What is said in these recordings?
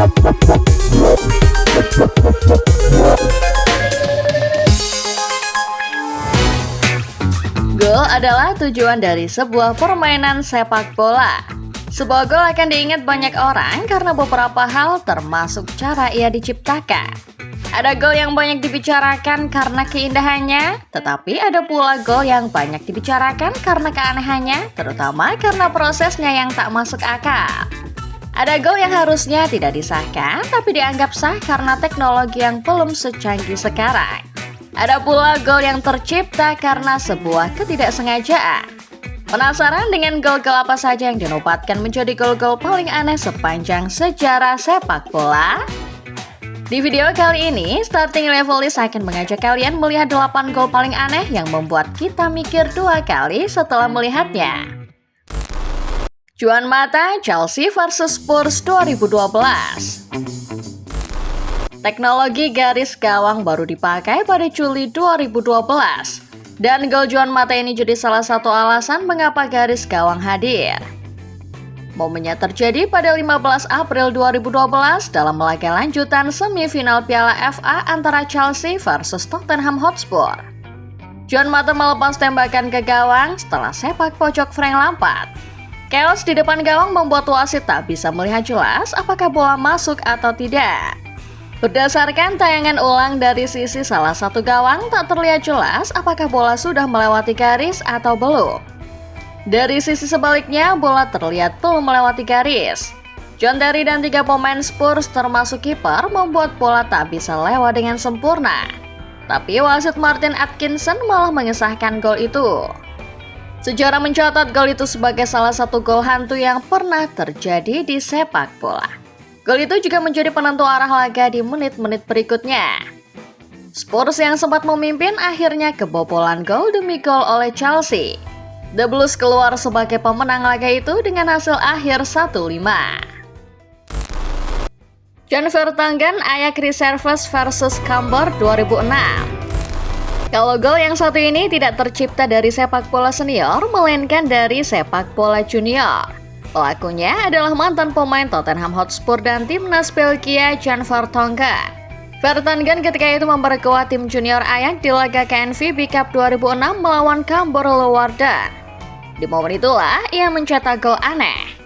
Gol adalah tujuan dari sebuah permainan sepak bola. Sebuah gol akan diingat banyak orang karena beberapa hal termasuk cara ia diciptakan. Ada gol yang banyak dibicarakan karena keindahannya, tetapi ada pula gol yang banyak dibicarakan karena keanehannya, terutama karena prosesnya yang tak masuk akal. Ada gol yang harusnya tidak disahkan, tapi dianggap sah karena teknologi yang belum secanggih sekarang. Ada pula gol yang tercipta karena sebuah ketidaksengajaan. Penasaran dengan gol-gol apa saja yang dinobatkan menjadi gol-gol paling aneh sepanjang sejarah sepak bola? Di video kali ini, Starting Levelist akan mengajak kalian melihat 8 gol paling aneh yang membuat kita mikir 2 kali setelah melihatnya. Juan Mata Chelsea vs Spurs 2012. Teknologi garis gawang baru dipakai pada Juli 2012. Dan gol Juan Mata ini jadi salah satu alasan mengapa garis gawang hadir. Momennya terjadi pada 15 April 2012 dalam laga lanjutan semifinal Piala FA antara Chelsea versus Tottenham Hotspur. Juan Mata melepas tembakan ke gawang setelah sepak pojok Frank Lampard. Chaos di depan gawang membuat wasit tak bisa melihat jelas apakah bola masuk atau tidak. Berdasarkan tayangan ulang dari sisi salah satu gawang, tak terlihat jelas apakah bola sudah melewati garis atau belum. Dari sisi sebaliknya, bola terlihat belum melewati garis. John Terry dan 3 pemain Spurs termasuk kiper membuat bola tak bisa lewat dengan sempurna. Tapi wasit Martin Atkinson malah mengesahkan gol itu. Sejarah mencatat gol itu sebagai salah satu gol hantu yang pernah terjadi di sepak bola. Gol itu juga menjadi penentu arah laga di menit-menit berikutnya. Spurs yang sempat memimpin akhirnya kebobolan gol demi gol oleh Chelsea. The Blues keluar sebagai pemenang laga itu dengan hasil akhir 1-5. John Vertonghen Ajax Reserves versus Cambuur 2006. Kalau gol yang satu ini tidak tercipta dari sepak bola senior, melainkan dari sepak bola junior. Pelakunya adalah mantan pemain Tottenham Hotspur dan timnas Belgia John Vertonghen. Vertonghen ketika itu memperkuat tim junior Ajax di laga KNVB Cup 2006 melawan Cambuur Leeuwarden. Di momen itulah ia mencetak gol aneh.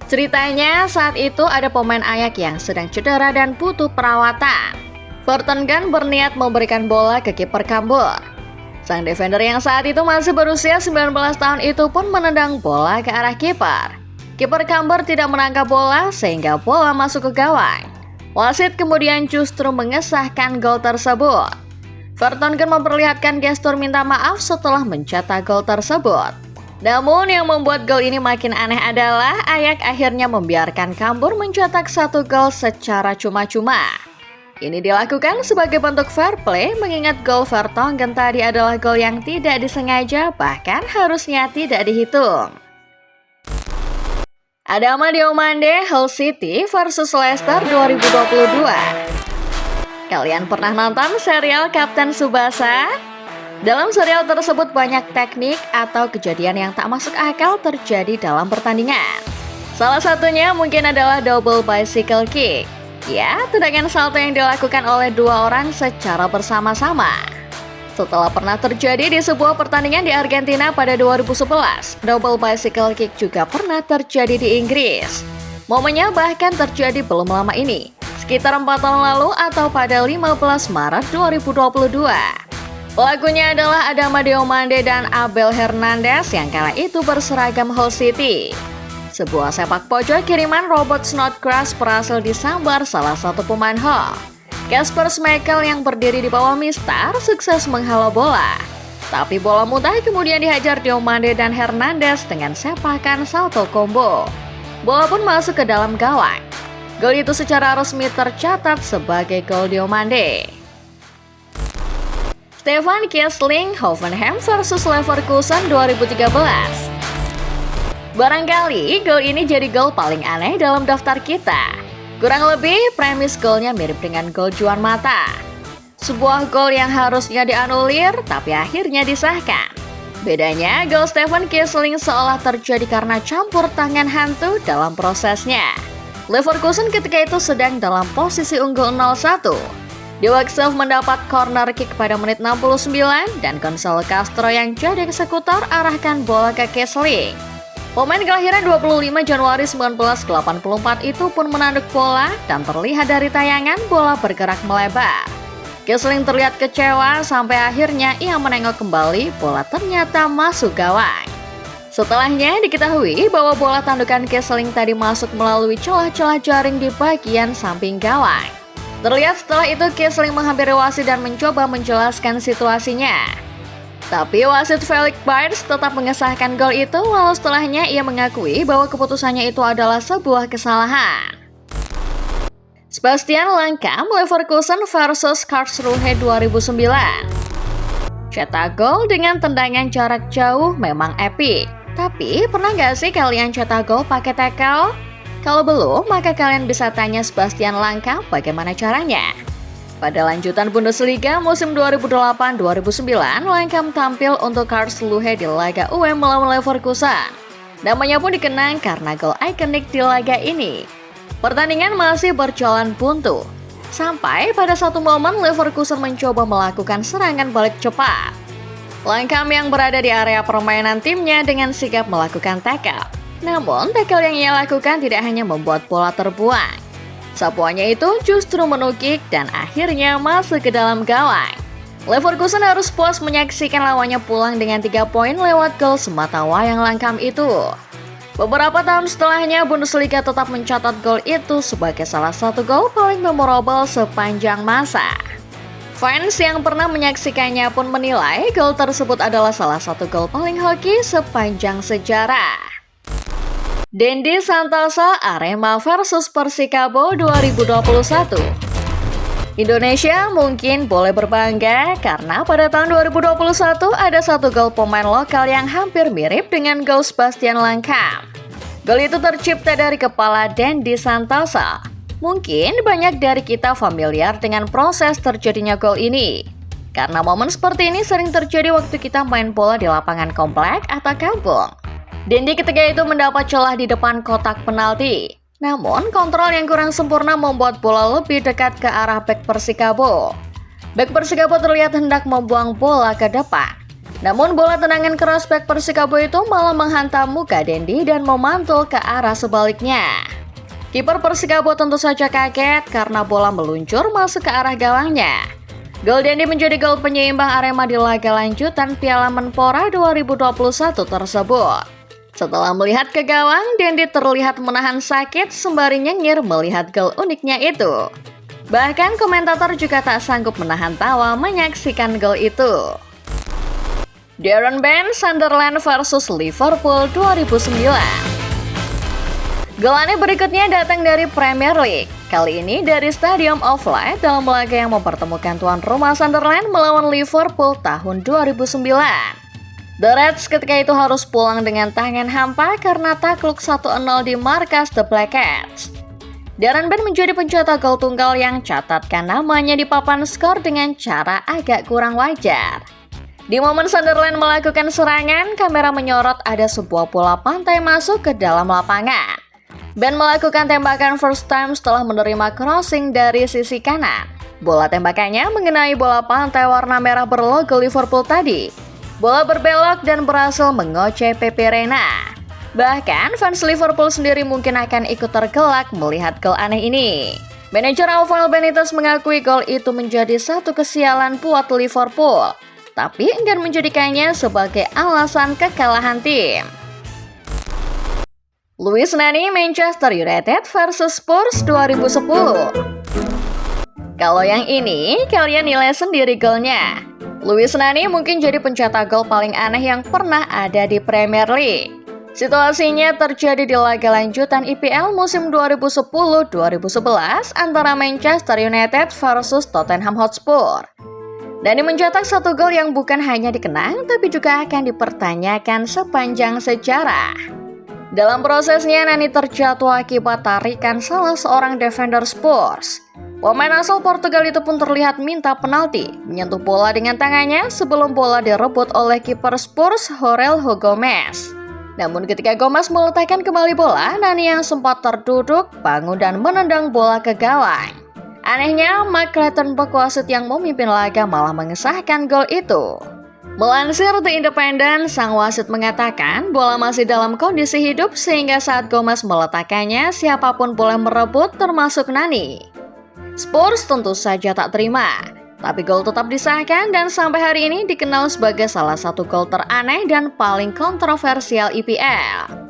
Ceritanya saat itu ada pemain Ajax yang sedang cedera dan butuh perawatan. Vertonghen berniat memberikan bola ke kiper Cambuur. Sang defender yang saat itu masih berusia 19 tahun itu pun menendang bola ke arah kiper. Kiper Cambuur tidak menangkap bola sehingga bola masuk ke gawang. Wasit kemudian justru mengesahkan gol tersebut. Vertonghen memperlihatkan gestur minta maaf setelah mencetak gol tersebut. Namun yang membuat gol ini makin aneh adalah Ajax akhirnya membiarkan Cambuur mencetak 1 gol secara cuma-cuma. Ini dilakukan sebagai bentuk fair play mengingat gol Vertonghen tadi adalah gol yang tidak disengaja bahkan harusnya tidak dihitung. Adama Diomande Hull City versus Leicester 2022. Kalian pernah nonton serial Kapten Tsubasa? Dalam serial tersebut banyak teknik atau kejadian yang tak masuk akal terjadi dalam pertandingan. Salah satunya mungkin adalah double bicycle kick. Ya, tendangan salto yang dilakukan oleh 2 orang secara bersama-sama. Setelah pernah terjadi di sebuah pertandingan di Argentina pada 2011, double bicycle kick juga pernah terjadi di Inggris. Momennya bahkan terjadi belum lama ini, sekitar 4 tahun lalu atau pada 15 Maret 2022. Pelakunya adalah Adama Diomande dan Abel Hernandez yang kala itu berseragam Hull City. Sebuah sepak pojok kiriman Robert Snodgrass berhasil disambar salah satu pemain Hull. Kasper Schmeichel yang berdiri di bawah mistar sukses menghalau bola. Tapi bola mudah kemudian dihajar Diomande dan Hernandez dengan sepakan salto combo. Bola pun masuk ke dalam gawang. Gol itu secara resmi tercatat sebagai gol Diomande. Stefan Kiesling Hoffenheim versus Leverkusen 2013. Barangkali gol ini jadi gol paling aneh dalam daftar kita. Kurang lebih premis golnya mirip dengan gol Juan Mata. Sebuah gol yang harusnya dianulir tapi akhirnya disahkan. Bedanya gol Stefan Kiesling seolah terjadi karena campur tangan hantu dalam prosesnya. Leverkusen ketika itu sedang dalam posisi unggul 0-1. Di Waxelf mendapat corner kick pada menit 69 dan Gonçalo Castro yang jadi eksekutor arahkan bola ke Kessling. Pemain kelahiran 25 Januari 1984 itu pun menanduk bola dan terlihat dari tayangan bola bergerak melebar. Kessling terlihat kecewa sampai akhirnya ia menengok kembali, bola ternyata masuk gawang. Setelahnya diketahui bahwa bola tandukan Kessling tadi masuk melalui celah-celah jaring di bagian samping gawang. Terlihat setelah itu Kessling menghampiri wasit dan mencoba menjelaskan situasinya. Tapi wasit Felix Baerts tetap mengesahkan gol itu walau setelahnya ia mengakui bahwa keputusannya itu adalah sebuah kesalahan. Sebastian Langkamp, Leverkusen versus Karlsruhe 2009. Cetak gol dengan tendangan jarak jauh memang epik. Tapi pernah nggak sih kalian cetak gol pakai tackle? Kalau belum, maka kalian bisa tanya Sebastian Langkamp bagaimana caranya. Pada lanjutan Bundesliga musim 2008-2009, Langkamp tampil untuk Karlsruhe di laga UEM melawan Leverkusen. Namanya pun dikenang karena gol ikonik di laga ini. Pertandingan masih berjalan buntu, sampai pada satu momen Leverkusen mencoba melakukan serangan balik cepat. Langkamp yang berada di area permainan timnya dengan sigap melakukan tackle. Namun, tackle yang ia lakukan tidak hanya membuat bola terbuang. Sapuannya itu justru menukik dan akhirnya masuk ke dalam gawang. Leverkusen harus puas menyaksikan lawannya pulang dengan 3 poin lewat gol semata wayang Langkamp itu. Beberapa tahun setelahnya, Bundesliga tetap mencatat gol itu sebagai salah satu gol paling memorable sepanjang masa. Fans yang pernah menyaksikannya pun menilai gol tersebut adalah salah satu gol paling hoki sepanjang sejarah. Dendi Santoso Arema versus Persikabo 2021. Indonesia mungkin boleh berbangga karena pada tahun 2021 ada satu gol pemain lokal yang hampir mirip dengan gol Sebastian Langkamp. Gol itu tercipta dari kepala Dendi Santoso. Mungkin banyak dari kita familiar dengan proses terjadinya gol ini. Karena momen seperti ini sering terjadi waktu kita main bola di lapangan komplek atau kampung. Dendi ketika itu mendapat celah di depan kotak penalti. Namun, kontrol yang kurang sempurna membuat bola lebih dekat ke arah bek Persikabo. Bek Persikabo terlihat hendak membuang bola ke depan. Namun, bola tendangan keras bek Persikabo itu malah menghantam muka Dendi dan memantul ke arah sebaliknya. Kiper Persikabo tentu saja kaget karena bola meluncur masuk ke arah gawangnya. Gol Dendi menjadi gol penyeimbang Arema di laga lanjutan Piala Menpora 2021 tersebut. Setelah melihat ke gawang, Dendi terlihat menahan sakit sembari nyengir melihat gol uniknya itu. Bahkan komentator juga tak sanggup menahan tawa menyaksikan gol itu. Darren Bent Sunderland versus Liverpool 2009. Gol aneh berikutnya datang dari Premier League. Kali ini dari Stadium of Light dalam laga yang mempertemukan tuan rumah Sunderland melawan Liverpool tahun 2009. The Reds ketika itu harus pulang dengan tangan hampa karena takluk 1-0 di markas The Black Cats. Darren Bent menjadi pencetak gol tunggal yang catatkan namanya di papan skor dengan cara agak kurang wajar. Di momen Sunderland melakukan serangan, kamera menyorot ada sebuah bola pantai masuk ke dalam lapangan. Bent melakukan tembakan first time setelah menerima crossing dari sisi kanan. Bola tembakannya mengenai bola pantai warna merah berlogo Liverpool tadi. Bola berbelok dan berhasil mengoceh Pepe Reina. Bahkan fans Liverpool sendiri mungkin akan ikut tergelak melihat gol aneh ini. Manajer Alvaro Benitez mengakui gol itu menjadi satu kesialan buat Liverpool, tapi enggan menjadikannya sebagai alasan kekalahan tim. Luis Nani Manchester United versus Spurs 2010. Kalau yang ini, kalian nilai sendiri golnya. Luis Nani mungkin jadi pencetak gol paling aneh yang pernah ada di Premier League. Situasinya terjadi di laga lanjutan IPL musim 2010-2011 antara Manchester United versus Tottenham Hotspur. Nani mencetak satu gol yang bukan hanya dikenang, tapi juga akan dipertanyakan sepanjang sejarah. Dalam prosesnya, Nani terjatuh akibat tarikan salah seorang defender Spurs. Pemain asal Portugal itu pun terlihat minta penalti, menyentuh bola dengan tangannya sebelum bola direbut oleh kiper Spurs Jorge Gomez. Namun ketika Gomez meletakkan kembali bola, Nani yang sempat terduduk bangun dan menendang bola ke gawang. Anehnya, Mark Clattenburg, wasit yang memimpin laga, malah mengesahkan gol itu. Melansir The Independent, sang wasit mengatakan bola masih dalam kondisi hidup sehingga saat Gomez meletakkannya, siapapun boleh merebut termasuk Nani. Spurs tentu saja tak terima, tapi gol tetap disahkan dan sampai hari ini dikenal sebagai salah satu gol teraneh dan paling kontroversial IPL.